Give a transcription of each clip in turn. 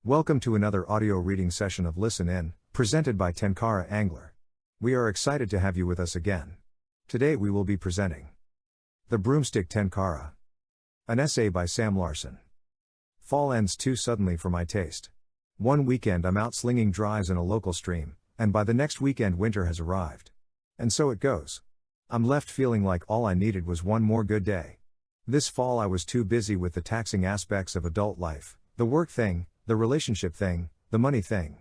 Welcome to another audio reading session of Listen In, presented by Tenkara Angler. We are excited to have you with us again. Today we will be presenting The Broomstick Tenkara. An essay by Sam Larson. Fall ends too suddenly for my taste. One weekend I'm out slinging drives in a local stream, and by the next weekend winter has arrived. And so it goes. I'm left feeling like all I needed was one more good day. This fall I was too busy with the taxing aspects of adult life, the work thing, the relationship thing, the money thing.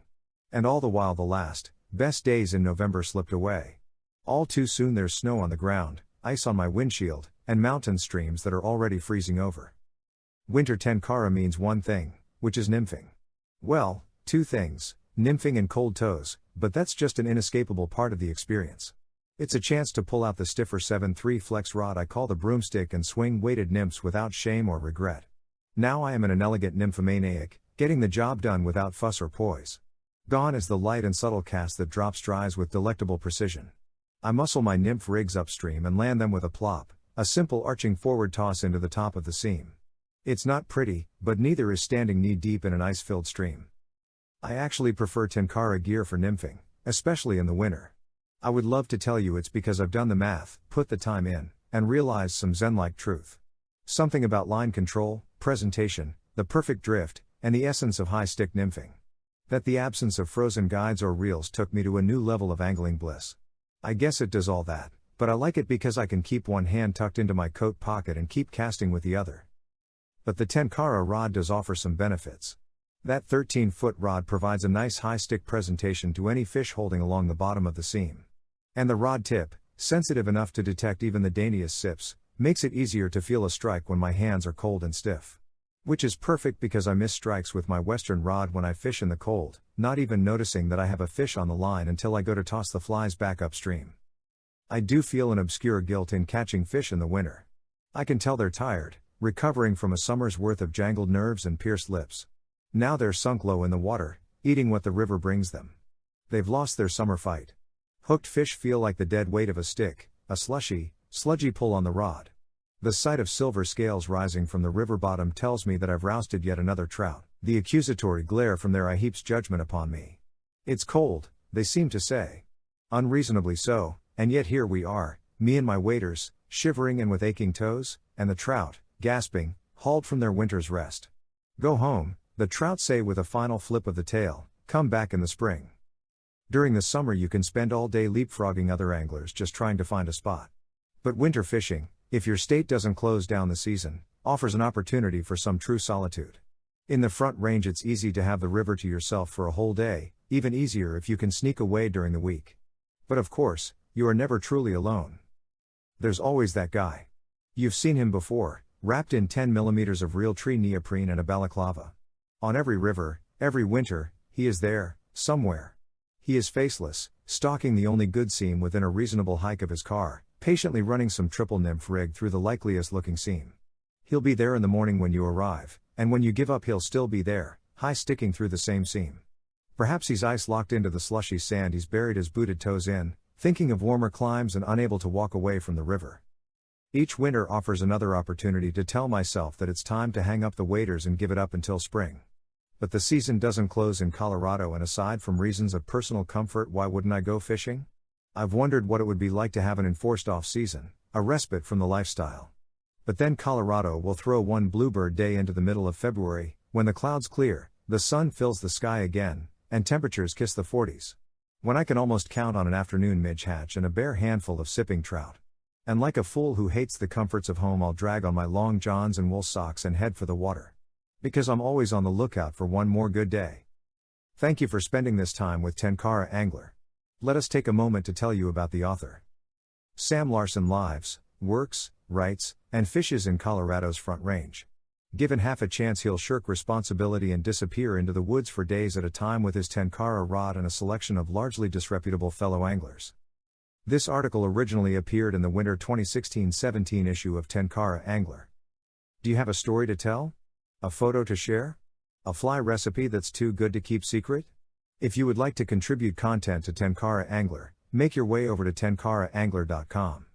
And all the while the last, best days in November slipped away. All too soon there's snow on the ground, ice on my windshield, and mountain streams that are already freezing over. Winter Tenkara means one thing, which is nymphing. Well, two things, nymphing and cold toes, but that's just an inescapable part of the experience. It's a chance to pull out the stiffer 7.3 flex rod I call the Broomstick and swing weighted nymphs without shame or regret. Now I am an inelegant nymphomaniac, getting the job done without fuss or poise. Gone is the light and subtle cast that drops dries with delectable precision. I muscle my nymph rigs upstream and land them with a plop, a simple arching forward toss into the top of the seam. It's not pretty, but neither is standing knee-deep in an ice-filled stream. I actually prefer Tenkara gear for nymphing, especially in the winter. I would love to tell you it's because I've done the math, put the time in, and realized some Zen-like truth. Something about line control, presentation, the perfect drift, and the essence of high-stick nymphing. That the absence of frozen guides or reels took me to a new level of angling bliss. I guess it does all that, but I like it because I can keep one hand tucked into my coat pocket and keep casting with the other. But the Tenkara rod does offer some benefits. That 13-foot rod provides a nice high-stick presentation to any fish holding along the bottom of the seam. And the rod tip, sensitive enough to detect even the daintiest sips, makes it easier to feel a strike when my hands are cold and stiff. Which is perfect because I miss strikes with my western rod when I fish in the cold, not even noticing that I have a fish on the line until I go to toss the flies back upstream. I do feel an obscure guilt in catching fish in the winter. I can tell they're tired, recovering from a summer's worth of jangled nerves and pierced lips. Now they're sunk low in the water, eating what the river brings them. They've lost their summer fight. Hooked fish feel like the dead weight of a stick, a sludgy pull on the rod. The sight of silver scales rising from the river bottom tells me that I've rousted yet another trout. The accusatory glare from their eye heaps judgment upon me. It's cold, they seem to say. Unreasonably so, and yet here we are, me and my waders, shivering and with aching toes, and the trout, gasping, hauled from their winter's rest. Go home, the trout say with a final flip of the tail, come back in the spring. During the summer you can spend all day leapfrogging other anglers just trying to find a spot. But winter fishing, if your state doesn't close down the season, offers an opportunity for some true solitude. In the Front Range it's easy to have the river to yourself for a whole day, even easier if you can sneak away during the week. But of course, you are never truly alone. There's always that guy. You've seen him before, wrapped in 10 millimeters of real tree neoprene and a balaclava. On every river, every winter, he is there, somewhere. He is faceless, stalking the only good seam within a reasonable hike of his car, patiently running some triple nymph rig through the likeliest looking seam. He'll be there in the morning when you arrive, and when you give up he'll still be there, high sticking through the same seam. Perhaps he's ice locked into the slushy sand he's buried his booted toes in, thinking of warmer climes and unable to walk away from the river. Each winter offers another opportunity to tell myself that it's time to hang up the waders and give it up until spring. But the season doesn't close in Colorado, and aside from reasons of personal comfort, why wouldn't I go fishing? I've wondered what it would be like to have an enforced off-season, a respite from the lifestyle. But then Colorado will throw one bluebird day into the middle of February, when the clouds clear, the sun fills the sky again, and temperatures kiss the 40s. When I can almost count on an afternoon midge hatch and a bare handful of sipping trout. And like a fool who hates the comforts of home I'll drag on my long johns and wool socks and head for the water. Because I'm always on the lookout for one more good day. Thank you for spending this time with Tenkara Angler. Let us take a moment to tell you about the author. Sam Larson lives, works, writes, and fishes in Colorado's Front Range. Given half a chance he'll shirk responsibility and disappear into the woods for days at a time with his Tenkara rod and a selection of largely disreputable fellow anglers. This article originally appeared in the winter 2016-17 issue of Tenkara Angler. Do you have a story to tell? A photo to share? A fly recipe that's too good to keep secret? If you would like to contribute content to Tenkara Angler, make your way over to tenkaraangler.com.